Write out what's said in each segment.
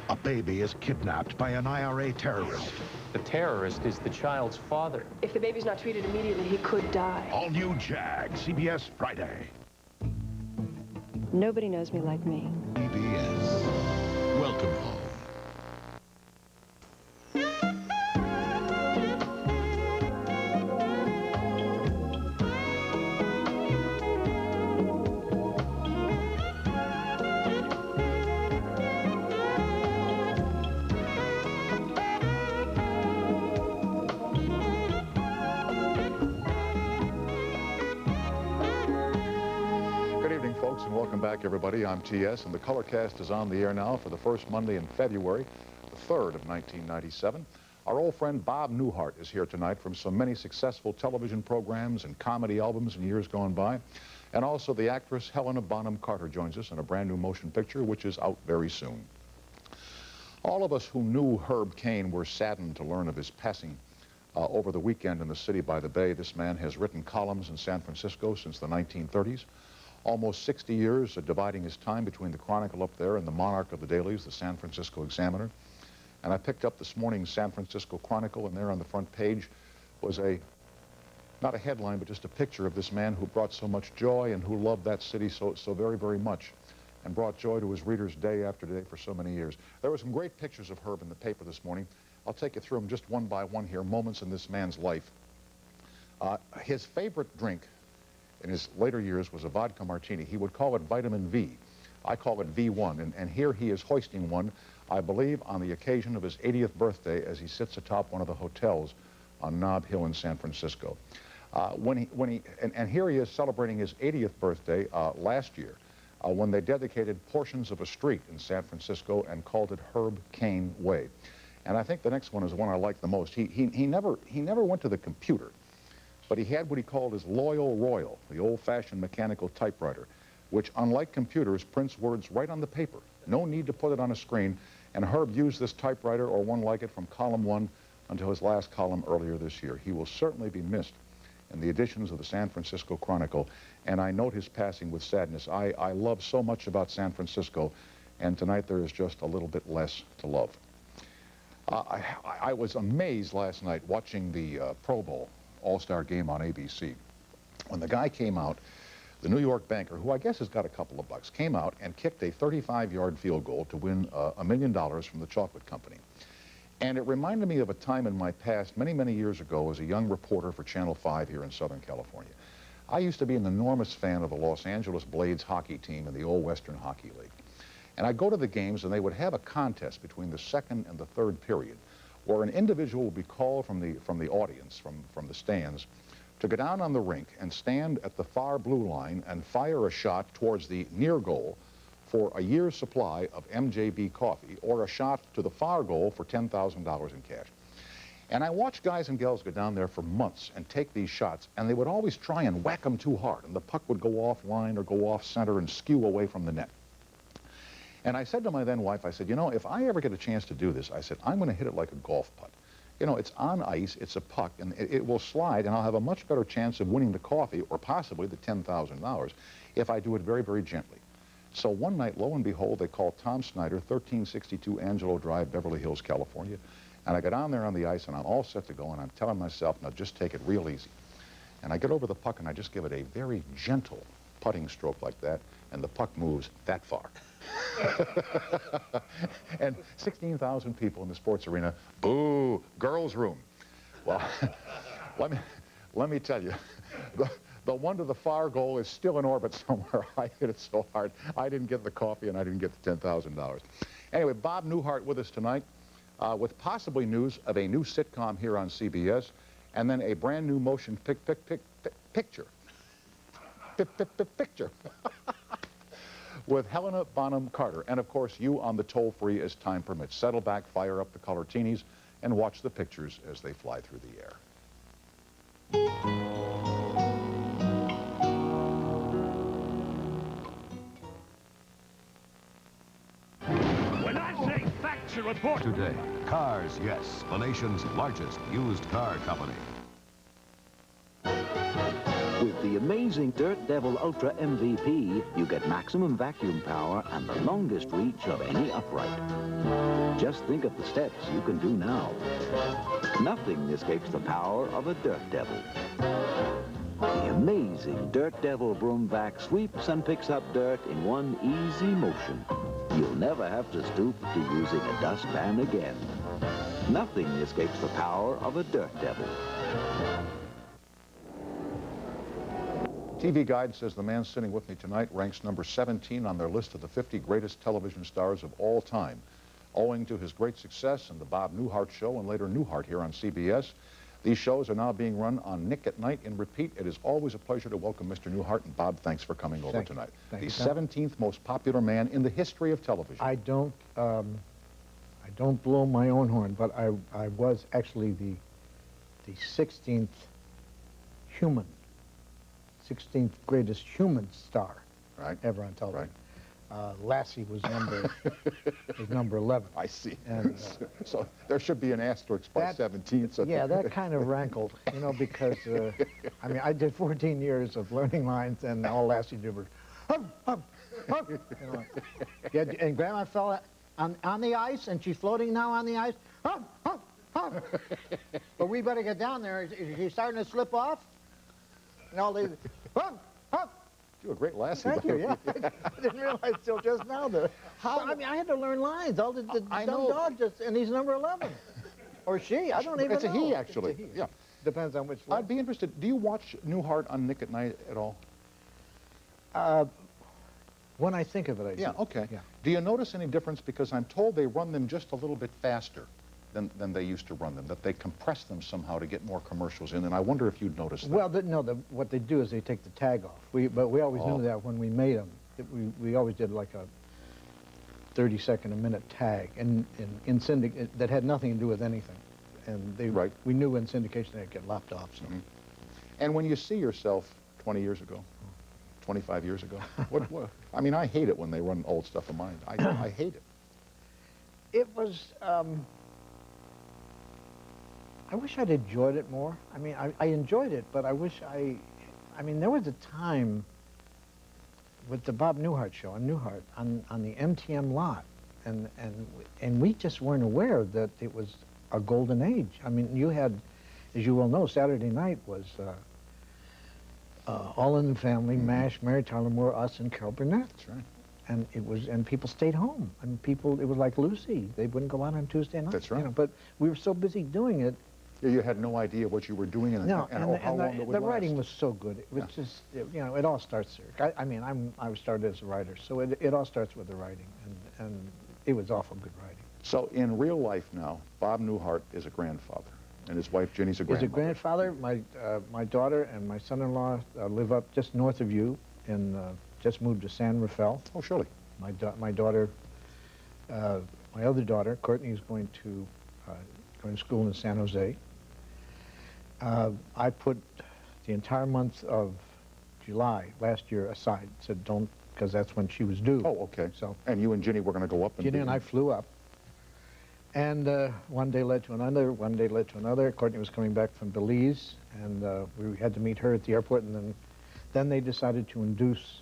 A baby is kidnapped by an IRA terrorist. The terrorist is the child's father. If the baby's not treated immediately, he could die. All new Jag, CBS Friday. Nobody knows me like me. CBS. Welcome home. Folks, and welcome back, everybody. I'm TS, and the Colorcast is on the air now for the first Monday in February, the 3rd of 1997. Our old friend Bob Newhart is here tonight from so many successful television programs and comedy albums in years gone by. And also the actress Helena Bonham Carter joins us in a brand new motion picture, which is out very soon. All of us who knew Herb Caen were saddened to learn of his passing over the weekend in the city by the bay. This man has written columns in San Francisco since the 1930s. Almost 60 years dividing his time between the Chronicle up there and the monarch of the dailies, the San Francisco Examiner. And I picked up this morning's San Francisco Chronicle, and there on the front page was not a headline, but just a picture of this man who brought so much joy and who loved that city so very, very much, and brought joy to his readers day after day for so many years. There were some great pictures of Herb in the paper this morning. I'll take you through them just one by one here, moments in this man's life. His favorite drink in his later years was a vodka martini. He would call it vitamin V. I call it V1, and here he is hoisting one, I believe, on the occasion of his 80th birthday as he sits atop one of the hotels on Nob Hill in San Francisco. And here he is celebrating his 80th birthday last year when they dedicated portions of a street in San Francisco and called it Herb Caen Way. And I think the next one is the one I like the most. He never went to the computer, but he had what he called his Loyal Royal, the old-fashioned mechanical typewriter, which, unlike computers, prints words right on the paper. No need to put it on a screen, and Herb used this typewriter or one like it from column 1 until his last column earlier this year. He will certainly be missed in the editions of the San Francisco Chronicle, and I note his passing with sadness. I love so much about San Francisco, and tonight there is just a little bit less to love. I was amazed last night watching the Pro Bowl All-Star game on ABC. When the guy came out, the New York banker, who I guess has got a couple of bucks, came out and kicked a 35-yard field goal to win $1 million from the chocolate company. And it reminded me of a time in my past, many, many years ago, as a young reporter for Channel 5 here in Southern California. I used to be an enormous fan of the Los Angeles Blades hockey team in the old Western Hockey League. And I'd go to the games, and they would have a contest between the second and the third period, where an individual would be called from the audience, from the stands, to go down on the rink and stand at the far blue line and fire a shot towards the near goal for a year's supply of MJB coffee, or a shot to the far goal for $10,000 in cash. And I watched guys and gals go down there for months and take these shots, and they would always try and whack them too hard, and the puck would go off line or go off center and skew away from the net. And I said to my then wife, I said, you know, if I ever get a chance to do this, I said, I'm going to hit it like a golf putt. You know, it's on ice, it's a puck, and it will slide, and I'll have a much better chance of winning the coffee, or possibly the $10,000, if I do it very, very gently. So one night, lo and behold, they called Tom Snyder, 1362 Angelo Drive, Beverly Hills, California, and I go down there on the ice, and I'm all set to go, and I'm telling myself, now just take it real easy. And I get over the puck, and I just give it a very gentle putting stroke like that, and the puck moves that far. And 16,000 people in the sports arena, boo, girls' room. Well, let me tell you, the one to the far goal is still in orbit somewhere. I hit it so hard, I didn't get the coffee and I didn't get the $10,000. Anyway, Bob Newhart with us tonight with possibly news of a new sitcom here on CBS, and then a brand new motion picture. With Helena Bonham Carter, and of course you on the toll-free as time permits. Settle back, fire up the Colortinis, and watch the pictures as they fly through the air. When I say facts, you report. Today, Cars Yes, the nation's largest used car company. With the amazing Dirt Devil Ultra MVP, you get maximum vacuum power and the longest reach of any upright. Just think of the steps you can do now. Nothing escapes the power of a Dirt Devil. The amazing Dirt Devil Broom Vac sweeps and picks up dirt in one easy motion. You'll never have to stoop to using a dustpan again. Nothing escapes the power of a Dirt Devil. TV Guide says the man sitting with me tonight ranks number 17 on their list of the 50 greatest television stars of all time. Owing to his great success in the Bob Newhart Show and later Newhart here on CBS, these shows are now being run on Nick at Night in repeat. It is always a pleasure to welcome Mr. Newhart. And Bob, thanks for coming over tonight. The 17th most popular man in the history of television. I don't blow my own horn, but I was actually the 16th human, 16th greatest human star ever on television. Lassie was number 11. I see. And, so there should be an asterisk by 17. So yeah, that kind of rankled, you know, because, I mean, I did 14 years of learning lines, and all Lassie did was, hum, hum, hum, you know. Yeah, and Grandma fell on the ice, and she's floating now on the ice, hum, hum, hum. But we better get down there. She's starting to slip off. And all they, hum, hum. You're a great Lassie. Thank you, yeah. I didn't realize till just now that. I mean, I had to learn lines. All the dumb dog just, and he's number 11. Or she, I don't even know. It's a he, actually. It's a he. Yeah. Depends on which one. I'd be interested, do you watch Newhart on Nick at Night at all? When I think of it, I do. Yeah, okay. Yeah. Do you notice any difference? Because I'm told they run them just a little bit faster than they used to run them, that they compress them somehow to get more commercials in, and I wonder if you'd notice that. Well, what they do is they take the tag off. But we always knew that when we made them. We always did like a 30-second a minute tag, and in syndicate that had nothing to do with anything, and we knew in syndication they'd get lopped off. So. Mm-hmm. And when you see yourself 20 years ago, 25 years ago, what I mean, I hate it when they run old stuff of mine. I hate it. It was. I wish I'd enjoyed it more. I mean, I enjoyed it, but I wish I mean, there was a time with the Bob Newhart show on Newhart, on the MTM lot, and we just weren't aware that it was a golden age. I mean, you had, as you well know, Saturday night was All in the Family, MASH, Mary Tyler Moore, us, and Carol Burnett. That's right. And and people stayed home. And people, it was like Lucy. They wouldn't go out on Tuesday night. That's right. You know, but we were so busy doing it. Yeah, you had no idea what you were doing and how long it would the last. writing was so good. It was just, you know, it all starts there. I mean, I started as a writer, so it all starts with the writing, and it was awful good writing. So in real life now, Bob Newhart is a grandfather, and his wife Ginny's a grandmother. He's a grandfather. My daughter and my son-in-law live up just north of you, and just moved to San Rafael. Oh, surely. My daughter, my other daughter, Courtney, is going to school in San Jose. I put the entire month of July last year aside. Said don't, because that's when she was due. Oh, okay. So. And you and Ginny were going to go up. Ginny and I flew up. And one day led to another. One day led to another. Courtney was coming back from Belize, and we had to meet her at the airport. And then they decided to induce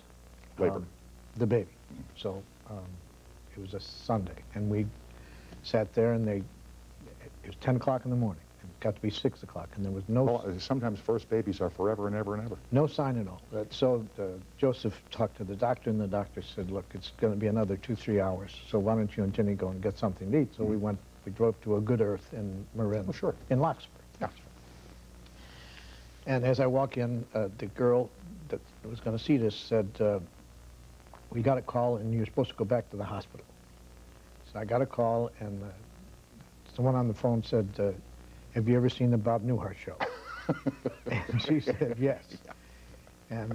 the baby. So it was a Sunday, and we sat there, and it was 10 o'clock in the morning. It got to be 6 o'clock, and there was no... Well, sometimes first babies are forever and ever and ever. No sign at all. So Joseph talked to the doctor, and the doctor said, look, it's going to be another 2-3 hours, so why don't you and Ginny go and get something to eat? So we drove to a Good Earth in Marin, in Loxford. Yeah. And as I walk in, the girl that was going to see this said, we got a call, and you're supposed to go back to the hospital. So I got a call, and someone on the phone said, have you ever seen the Bob Newhart show? And she said, yes. And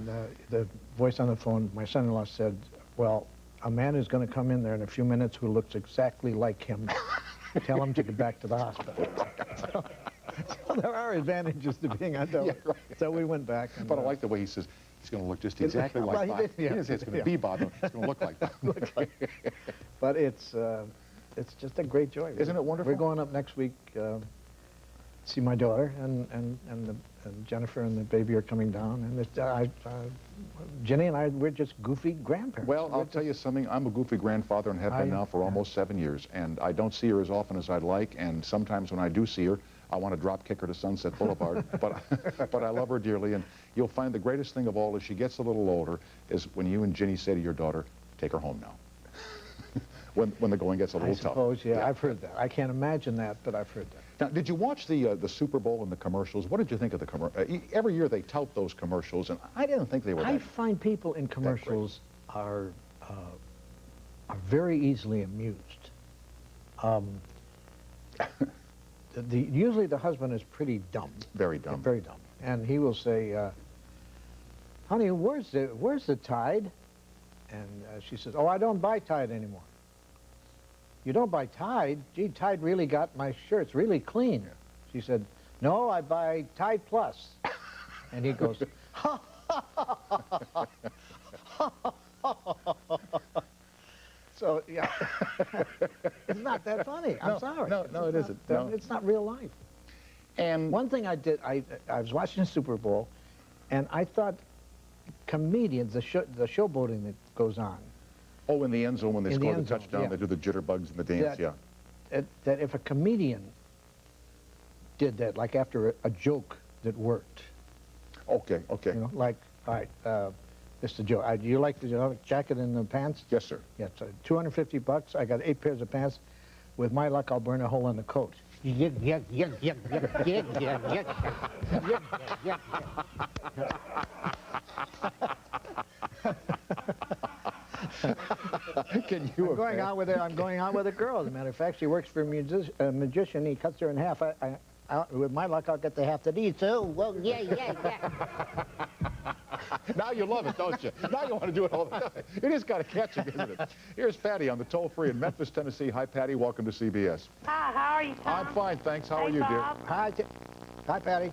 the voice on the phone, my son-in-law said, well, a man is going to come in there in a few minutes who looks exactly like him. Tell him to get back to the hospital. So there are advantages to being on television. Yeah, right. So we went back. And, but I like the way he says, he's going to look just exactly like Bob. He didn't say it's going to be Bob, it's going to look like Bob. But it's just a great joy. Isn't it wonderful? We're going up next week, see my daughter, and Jennifer and the baby are coming down, and Jenny and I, we're just goofy grandparents. Well, I'll tell you something. I'm a goofy grandfather and have been now for almost 7 years, and I don't see her as often as I'd like, and sometimes when I do see her, I want to drop kick her to Sunset Boulevard, but I love her dearly, and you'll find the greatest thing of all as she gets a little older is when you and Ginny say to your daughter, take her home now. when the going gets a little tough. I suppose, yeah, I've heard that. I can't imagine that, but I've heard that. Now, did you watch the Super Bowl and the commercials? What did you think of the commercials? Every year they tout those commercials, and I didn't think they were I find people in commercials are very easily amused. Usually the husband is pretty dumb. Very dumb. Very dumb. And he will say, honey, where's the Tide? And she says, oh, I don't buy Tide anymore. You don't buy Tide? Gee, Tide really got my shirts really clean. She said, no, I buy Tide Plus. And he goes, ha, ha, ha, ha, ha, ha, ha. So, yeah, it's not that funny. I'm sorry. No, it isn't. No. It's not real life. And one thing I did, I was watching the Super Bowl, and I thought comedians, the showboating that goes on. Oh, in the end zone when they score the zone, touchdown, yeah. they do the jitterbugs and the dance, That if a comedian did that, like after a joke that worked. Okay. You know, like, all right, this is the joke. Do you like the jacket and the pants? Yes, sir. Yeah, so $250. I got 8 pairs of pants. With my luck, I'll burn a hole in the coat. Can you? I'm going out with a girl. As a matter of fact, she works for a magician. He cuts her in half. With my luck, I'll get the half that he eats. Oh, well, yeah. Now you love it, don't you? Now you want to do it all the time. It is kind of catching, isn't it? Here's Patty on the toll-free in Memphis, Tennessee. Hi, Patty. Welcome to CBS. Hi, how are you, Tom? I'm fine, thanks. How are you, Bob. dear? Hi, Patty.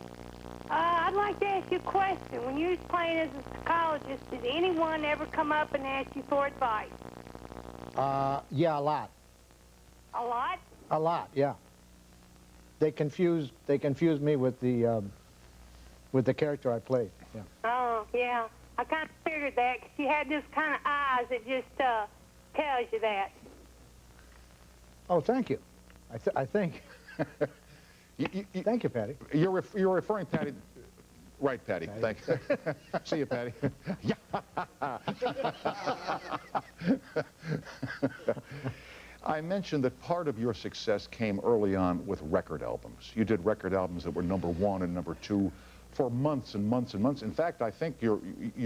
I'd like to ask you a question. When you was playing as a psychologist, did anyone ever come up and ask you for advice? Yeah, a lot. A lot? A lot, yeah. They confused me with the character I played. Yeah. Oh, yeah. I kind of figured that because you had this kind of eyes that just tells you that. Oh, thank you. I think. Thank you, Patty. You're referring, Patty. Right, Patty. Thank you. See you, Patty. I mentioned that part of your success came early on with record albums. You did record albums that were #1 and #2 for months and months and months. In fact, I think your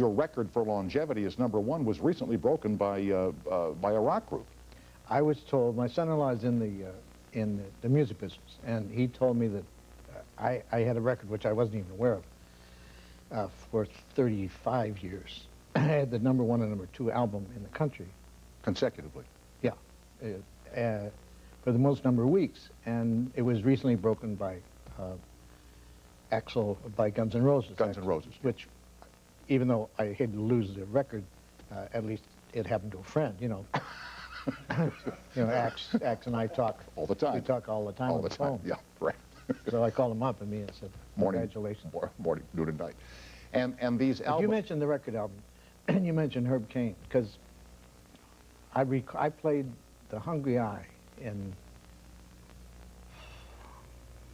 record for longevity as #1 was recently broken by a rock group. I was told, my son-in-law is in the music business, and he told me that I had a record which I wasn't even aware of for 35 years. I had the #1 and #2 album in the country. Consecutively? Yeah, for the most number of weeks, and it was recently broken by Axl by Guns N' Roses. Guns N' Roses. Which, even though I hated to lose the record, at least it happened to a friend, you know. You know, Axe and I talk all the time. We talk all the time all on the phone. Yeah, right. So I called him up and said, congratulations. Morning, noon, and night. And these albums. You mentioned the record album, and you mentioned Herb Caen, because I played The Hungry Eye in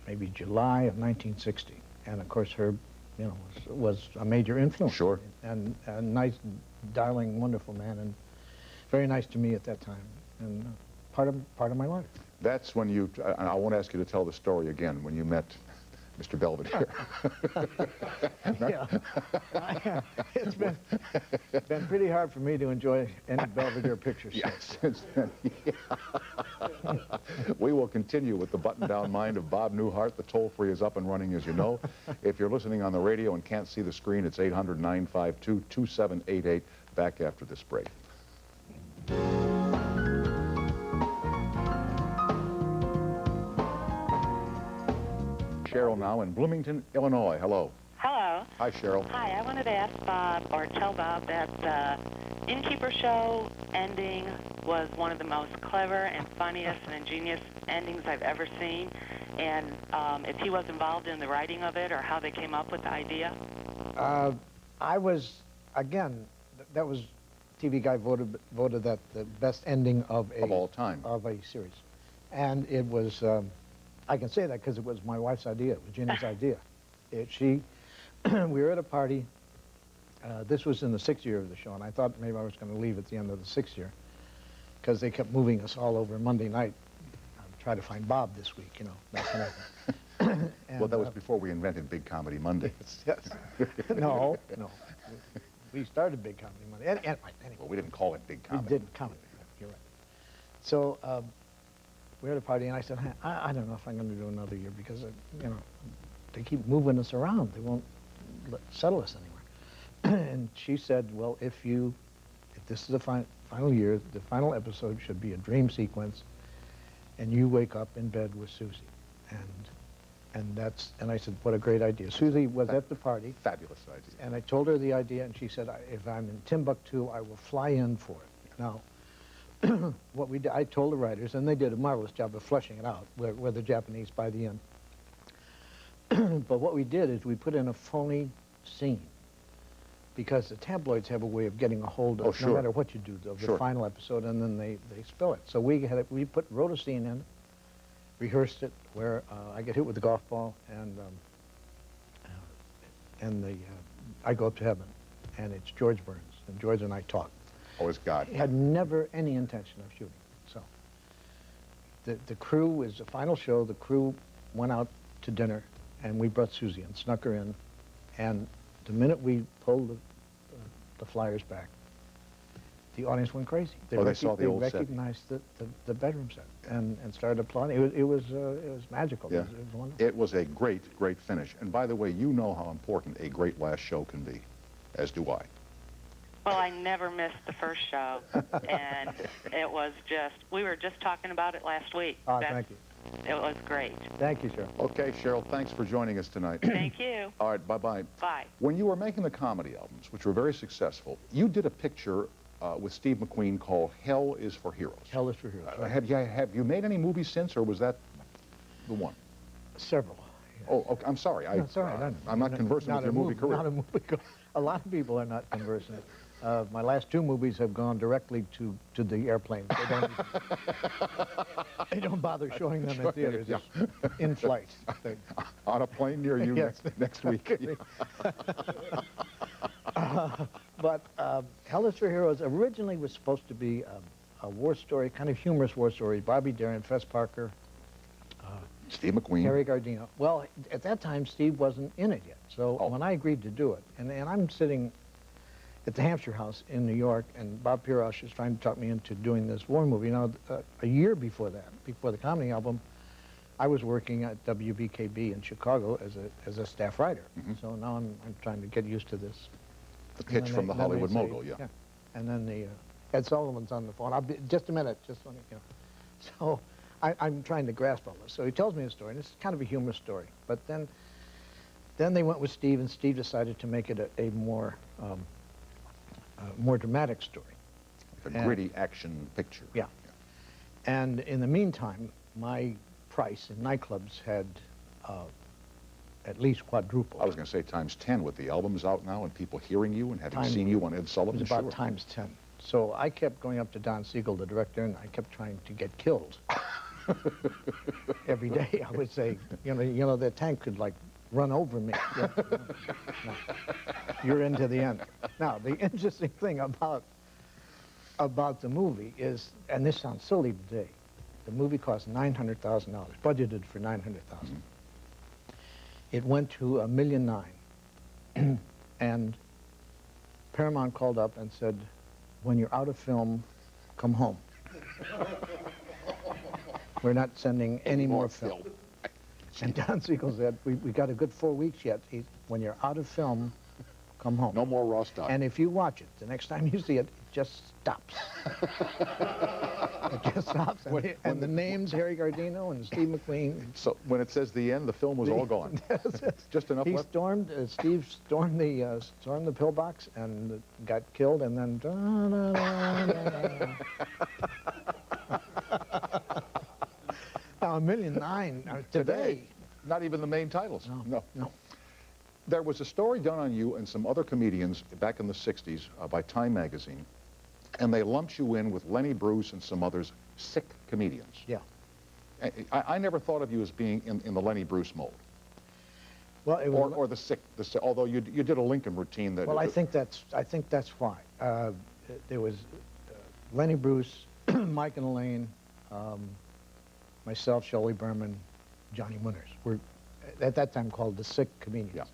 maybe July of 1960, and of course Herb, you know, was a major influence. Sure. And a nice, darling, wonderful man, and very nice to me at that time, and part of my life. That's when you, I won't ask you to tell the story again, when you met Mr. Belvedere. Yeah. It's been pretty hard for me to enjoy any Belvedere pictures. Yes. Yeah. We will continue with the button-down mind of Bob Newhart. The toll-free is up and running, as you know. If you're listening on the radio and can't see the screen, it's 800-952-2788. Back after this break. Cheryl now in Bloomington, Illinois. Hello. Hello. Hi, Cheryl. Hi, I wanted to ask Bob, or tell Bob, that Innkeeper show ending was one of the most clever and funniest and ingenious endings I've ever seen. And if he was involved in the writing of it or how they came up with the idea? I was, again, that was, TV Guide voted that the best ending of all time. Of a series. And it was, I can say that because it was my wife's idea. It was Ginny's idea. We were at a party. This was in the 6th year of the show, and I thought maybe I was going to leave at the end of the 6th year because they kept moving us all over Monday night. Try to find Bob this week, you know, that kind of thing. And, well, that was before we invented Big Comedy Monday. Yes. No. We started Big Comedy Monday. Anyway. Well, we didn't call it Big Comedy. We didn't call it. You're right. So we were at a party, and I said, I don't know if I'm going to do another year because, you know, they keep moving us around. They won't settle us anywhere. And she said, well, if this is the final year, the final episode should be a dream sequence, and you wake up in bed with Susie. And I said, what a great idea. Susie was at the party. Fabulous idea. And I told her the idea, and she said, if I'm in Timbuktu, I will fly in for it. Now, what we did, I told the writers, and they did a marvelous job of fleshing it out, where the Japanese by the end. But what we did is we put in a phony scene, because the tabloids have a way of getting a hold of, no matter what you do, of the final episode, and then they spill it. So we wrote a scene in, rehearsed it, where I get hit with the golf ball, and I go up to heaven, and it's George Burns, and George and I talk. Oh, it's God. He had never any intention of shooting. So the crew was the final show. The crew went out to dinner, and we brought Susie and snuck her in, and the minute we pulled the flyers back, the audience went crazy. They saw the old set. They recognized the bedroom set and started applauding. It was magical. Yeah. It was wonderful. It was a great finish. And by the way, you know how important a great last show can be, as do I. Well, I never missed the first show, and it was just, we were just talking about it last week. Oh, thank you. It was great. Thank you, Cheryl. Okay, Cheryl, thanks for joining us tonight. Thank you. All right, bye-bye. Bye. When you were making the comedy albums, which were very successful, you did a picture with Steve McQueen called Hell is for Heroes. Hell is for Heroes. Right. Have you made any movies since, or was that the one? Several. Yeah. Oh, okay, I'm sorry. No, it's all right. I'm not conversant with your movie career. Not a movie career. A lot of people are not conversant. My last 2 movies have gone directly to the airplanes. They don't bother showing them in theaters. Yeah. It's in flight. On a plane near you Yes. next week. But Hell is for Heroes originally was supposed to be a war story, kind of humorous war story. Bobby Darin, Fess Parker, Steve McQueen. Harry Gardino. Well, at that time, Steve wasn't in it yet. So when I agreed to do it, and I'm sitting at the Hampshire House in New York, and Bob Pirosh is trying to talk me into doing this war movie. Now, a year before that, before the comedy album, I was working at WBKB in Chicago as a staff writer. Mm-hmm. So now I'm trying to get used to this. The pitch from the Hollywood mogul, yeah. And then Ed Sullivan's on the phone. I'll be just a minute, just let me, you know. So I'm trying to grasp all this. So he tells me a story, and it's kind of a humorous story. But then they went with Steve, and Steve decided to make it a more dramatic story. Like a gritty action picture. Yeah. And in the meantime, my price in nightclubs had at least quadrupled. I was going to say times 10 with the albums out now and people hearing you and having seen you on Ed Sullivan. It was about times 10. So I kept going up to Don Siegel, the director, and I kept trying to get killed. Every day I would say, you know, the tank could like run over me. No, you're into the end. Now, the interesting thing about the movie is, and this sounds silly today, the movie cost $900,000, budgeted for $900,000. It went to $1.9 million, and Paramount called up and said, when you're out of film, come home. We're not sending any more film. And Don Siegel said, we got a good 4 weeks yet. When you're out of film, come home. No more raw stock. And if you watch it, the next time you see it, just stops. It just stops. And the names, Harry Gardino and Steve McQueen. So when it says the end, the film was all gone. Just enough left? Steve stormed the pillbox and got killed, and then... Now, $1.9 million today. Not even the main titles. No. There was a story done on you and some other comedians back in the 60s by Time magazine, and they lumped you in with Lenny Bruce and some others, sick comedians. Yeah. I never thought of you as being in the Lenny Bruce mold. Well, it was, or the sick, although you did a Lincoln routine that... Well, I think that's why. There was Lenny Bruce, Mike and Elaine, myself, Shelley Berman, Johnny Winners. We're at that time called the sick comedians. Yeah.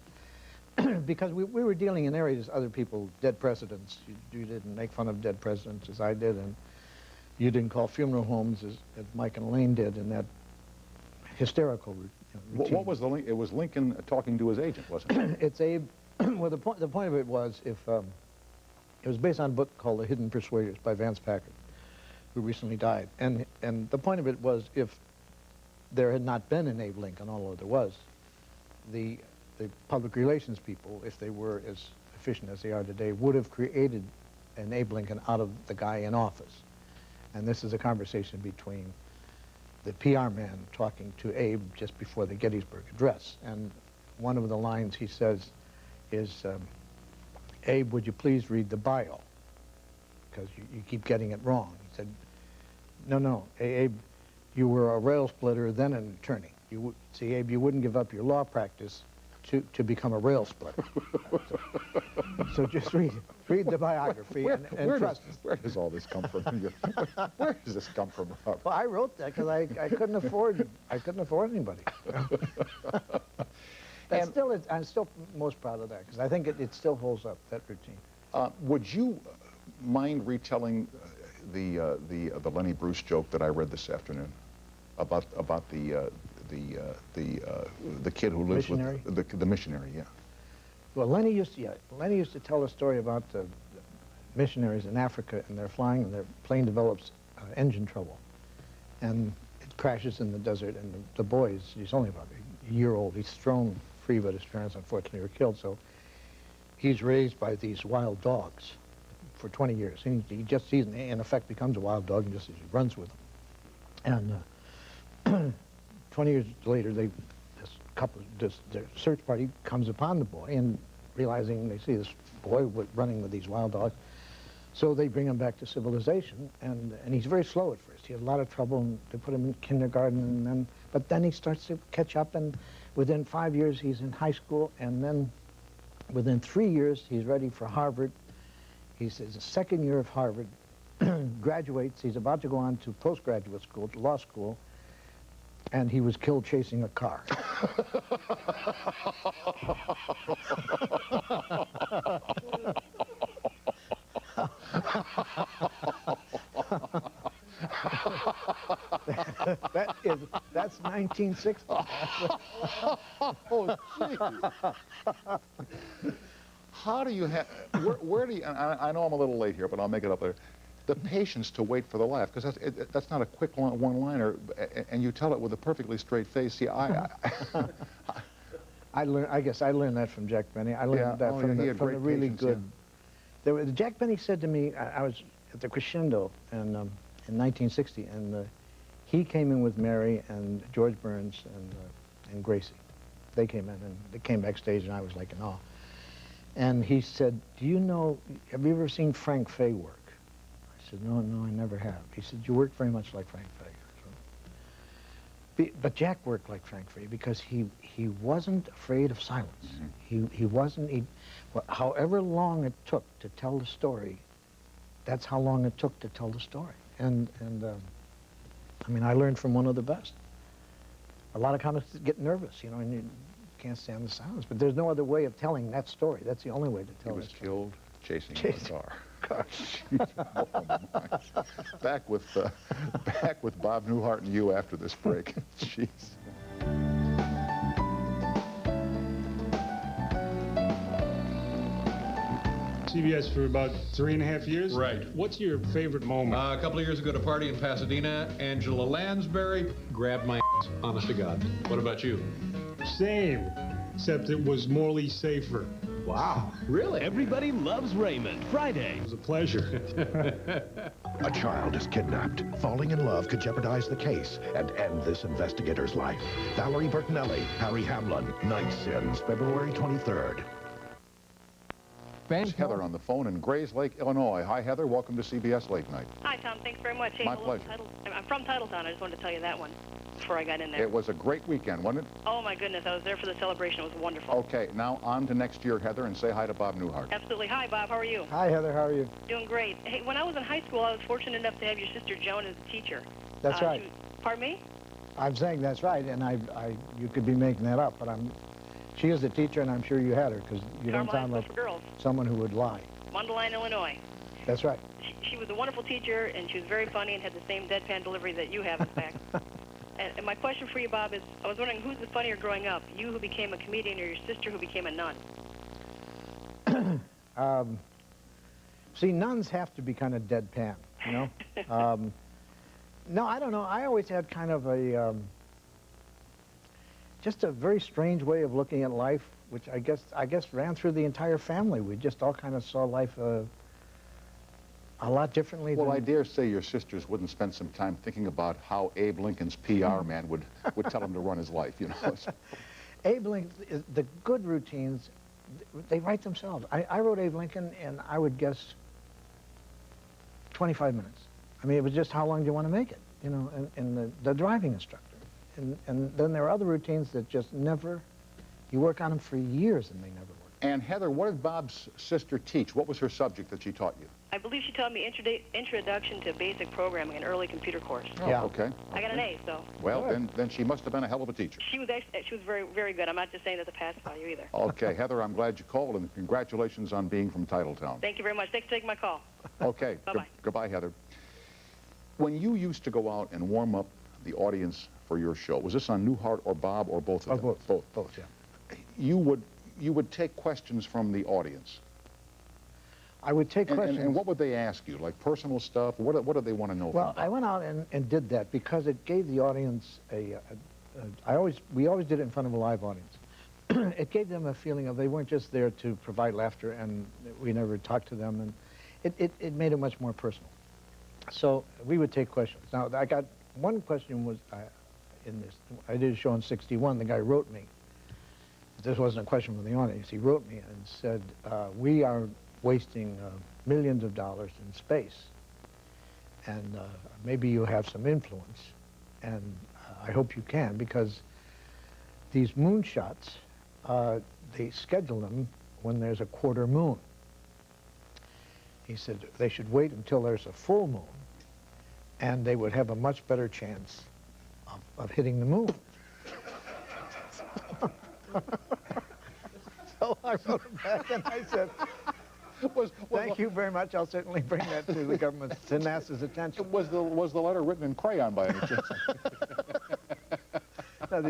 Because we were dealing in areas other people, dead presidents. You didn't make fun of dead presidents as I did, and you didn't call funeral homes as Mike and Elaine did in that hysterical routine. What was the link? It was Lincoln talking to his agent, wasn't it? It's Abe. Well, the point of it was it was based on a book called The Hidden Persuaders by Vance Packard, who recently died. And the point of it was if there had not been an Abe Lincoln, although there was, the public relations people, if they were as efficient as they are today, would have created an Abe Lincoln out of the guy in office. And this is a conversation between the PR man talking to Abe just before the Gettysburg Address. And one of the lines he says is, Abe, would you please read the bio? Because you keep getting it wrong. He said, no, Abe, you were a rail splitter, then an attorney. See, Abe, you wouldn't give up your law practice to become a rail splitter. So just read the biography and trust. Where does all this come from? Where does this come from, Robert? Well, I wrote that because I couldn't afford anybody. I'm still most proud of that because I think it still holds up, that routine. Would you mind retelling the Lenny Bruce joke that I read this afternoon about the kid who lives missionary? With the missionary? Yeah. Well, Lenny used to tell a story about the missionaries in Africa, and they're flying, and their plane develops engine trouble, and it crashes in the desert. And the boy he's only about a year old. He's thrown free, but his parents unfortunately were killed. So he's raised by these wild dogs for 20 years. And he just, in effect, becomes a wild dog, and just he runs with them. And 20 years later, their search party comes upon the boy, and realizing they see this boy running with these wild dogs, so they bring him back to civilization. And he's very slow at first. He has a lot of trouble, and they put him in kindergarten, but then he starts to catch up, and within 5 years he's in high school, and then within 3 years he's ready for Harvard. He's in the second year of Harvard, graduates. He's about to go on to postgraduate school, to law school, and he was killed chasing a car. That's 1960. Oh, jeez. How do you have, where do you, and I know I'm a little late here, but I'll make it up later, the patience to wait for the laugh, because that's not a quick one-liner, and you tell it with a perfectly straight face. See, I guess I learned that from Jack Benny. I learned that from the really good. Yeah. Jack Benny said to me, I was at the Crescendo in 1960, and he came in with Mary and George Burns and Gracie. They came in, and they came backstage, and I was like in awe. And he said, have you ever seen Frank Fay work? I said, no, I never have. He said, you work very much like Frank Fay. So, but Jack worked like Frank Fay because he wasn't afraid of silence. Mm-hmm. However long it took to tell the story, that's how long it took to tell the story. And I mean, I learned from one of the best. A lot of comics get nervous, and you can't stand the silence, but there's no other way of telling that story. That's the only way to tell it. He was killed chasing a car. Oh, back with Bob Newhart and you after this break. Jeez. CBS for about 3.5 years. Right. What's your favorite moment? A couple of years ago at a party in Pasadena, Angela Lansbury grabbed my ass, honest to God. What about you? Same, except it was morally safer. Wow, really? Everybody Loves Raymond, Friday. It was a pleasure. A child is kidnapped. Falling in love could jeopardize the case and end this investigator's life. Valerie Bertinelli, Harry Hamlin, Night Sins, February 23rd. Heather on the phone in Grays Lake, Illinois. Hi, Heather. Welcome to CBS Late Night. Hi, Tom. Thanks very much. Hey, My pleasure. I'm from Titletown. I just wanted to tell you that one before I got in there. It was a great weekend, wasn't it? Oh, my goodness. I was there for the celebration. It was wonderful. Okay, now on to next year, Heather, and say hi to Bob Newhart. Absolutely. Hi, Bob. How are you? Hi, Heather. How are you? Doing great. Hey, when I was in high school, I was fortunate enough to have your sister Joan as a teacher. That's right. Pardon me? I'm saying that's right, and you could be making that up, but she is a teacher, and I'm sure you had her, because you don't sound like someone who would lie. Mundelein, Illinois. That's right. She was a wonderful teacher, and she was very funny and had the same deadpan delivery that you have, in fact. And my question for you, Bob, is I was wondering who's the funnier growing up, you who became a comedian or your sister who became a nun? See, nuns have to be kind of deadpan, you know? No, I don't know. I always had kind of just a very strange way of looking at life, which I guess ran through the entire family. We just all kind of saw life a lot differently. Well, I dare say your sisters wouldn't spend some time thinking about how Abe Lincoln's PR man would tell him to run his life, you know. Abe Lincoln, the good routines, they write themselves. I wrote Abe Lincoln, and I would guess 25 minutes. I mean, it was just how long do you want to make it, you know, and the driving instructor. And then there are other routines that just never, you work on them for years and they never work. And Heather, what did Bob's sister teach? What was her subject that she taught you? I believe she taught me Introduction to Basic Programming, an early computer course. Oh, yeah. Okay. I got an A, so. Well, then she must have been a hell of a teacher. She was very, very good. I'm not just saying that to pacify you either. Okay, Heather, I'm glad you called, and congratulations on being from Titletown. Thank you very much. Thanks for taking my call. Okay. Bye-bye. Goodbye, Heather. When you used to go out and warm up the audience for your show, was this on Newhart or Bob or both of them? Both, yeah. You would take questions from the audience. I would take questions. And what would they ask you? Like personal stuff? What did they want to know? Well, I went out and did that because it gave the audience we always did it in front of a live audience. It gave them a feeling of they weren't just there to provide laughter and we never talked to them, and it made it much more personal. So we would take questions. Now, I got one question was I did a show in '61. The guy wrote me. This wasn't a question from the audience. He wrote me and said, we are wasting millions of dollars in space, and maybe you have some influence, and I hope you can, because these moonshots, they schedule them when there's a quarter moon. He said they should wait until there's a full moon, and they would have a much better chance of hitting the moon. So I wrote him back and I said, thank you very much. I'll certainly bring that to the government, to NASA's attention. Was the letter written in crayon by any chance? No,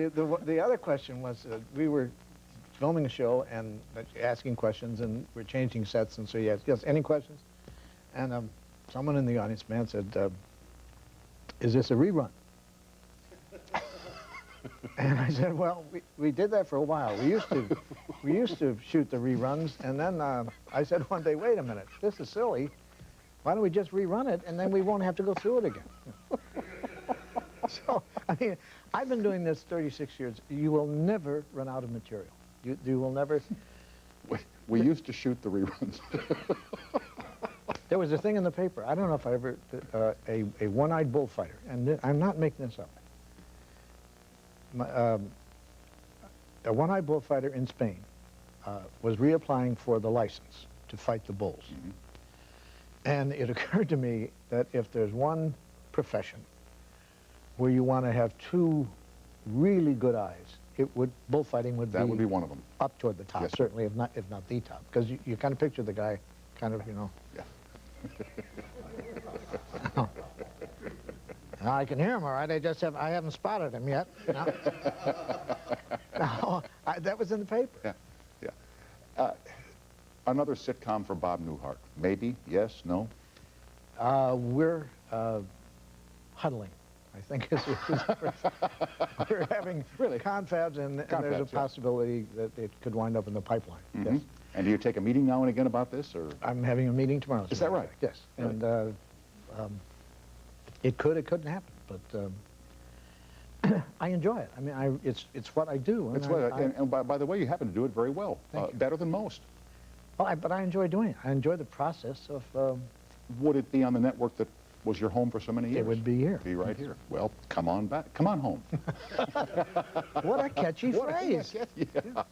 the other question was, we were filming a show and asking questions, and we're changing sets, and so he asked, yes, any questions? And someone in the audience, man, said, is this a rerun? And I said, well, we did that for a while. We used to shoot the reruns, and then I said one day, wait a minute, this is silly. Why don't we just rerun it, and then we won't have to go through it again? So, I mean, I've been doing this 36 years. You will never run out of material. You will never. We used to shoot the reruns. There was a thing in the paper. I don't know if I ever, a one-eyed bullfighter, and I'm not making this up. A one-eyed bullfighter in Spain was reapplying for the license to fight the bulls. Mm-hmm. And it occurred to me that if there's one profession where you want to have two really good eyes, bullfighting would be one of them. Up toward the top, yes, certainly, if not the top, because you kind of picture the guy, kind of, you know. Yeah. Now, I can hear him all right. I haven't spotted him yet. No. No, that was in the paper. Yeah, yeah. Another sitcom for Bob Newhart. Maybe, yes, no? We're huddling, I think is we're having confabs, and there's a possibility that it could wind up in the pipeline. Yes. And do you take a meeting now and again about this, or? I'm having a meeting tomorrow. Is that right? Yes. Really? And it couldn't happen, but I enjoy it. I mean, it's what I do. It's and by the way, you happen to do it very well, better than most. Well, but I enjoy doing it. I enjoy the process of. Would it be on the network that was your home for so many years? It would be here. Be right here. Well, come on back. Come on home. What a catchy phrase. Yeah.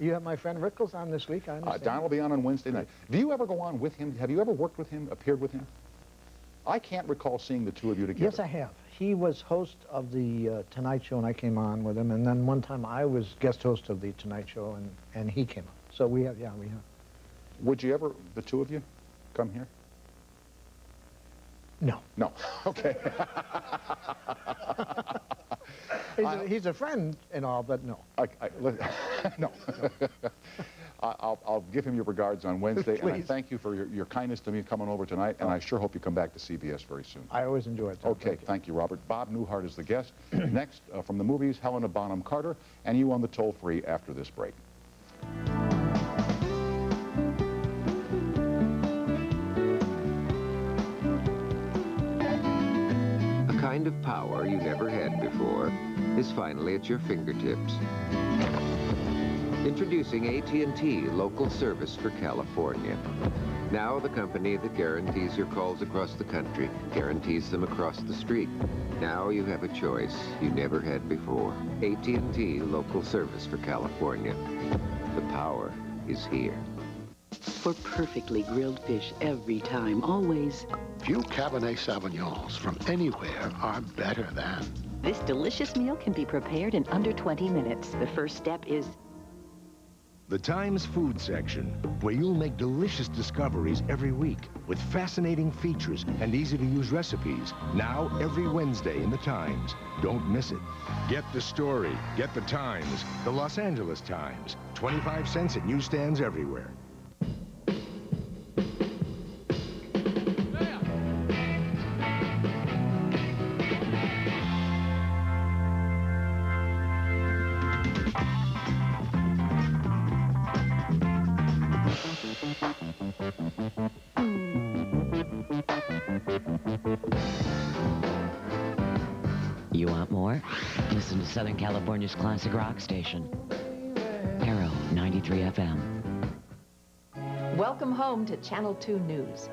You have my friend Rickles on this week, I understand. Don will be on Wednesday night. Do you ever go on with him? Have you ever worked with him, appeared with him? I can't recall seeing the two of you together. Yes, I have. He was host of the Tonight Show, and I came on with him. And then one time I was guest host of the Tonight Show, and he came on. So we have. Would you ever, the two of you, come here? No. No. Okay. He's a friend and all, but no. No. I'll give him your regards on Wednesday, and I thank you for your kindness to me coming over tonight, and I sure hope you come back to CBS very soon. I always enjoy it. Okay, thank you, Robert. Bob Newhart is the guest. Next, from the movies, Helena Bonham Carter, and you on the toll-free after this break. Kind of power you never had before is finally at your fingertips. Introducing AT&T Local Service for California. Now the company that guarantees your calls across the country, guarantees them across the street. Now you have a choice you never had before. AT&T Local Service for California. The power is here. For perfectly grilled fish every time, always. Few Cabernet Sauvignons from anywhere are better than. This delicious meal can be prepared in under 20 minutes. The first step is the Times food section, where you'll make delicious discoveries every week with fascinating features and easy-to-use recipes. Now, every Wednesday in the Times. Don't miss it. Get the story. Get the Times. The Los Angeles Times. 25 cents at newsstands everywhere. You want more? Listen to Southern California's classic rock station, Arrow 93 FM. Welcome home to Channel 2 News.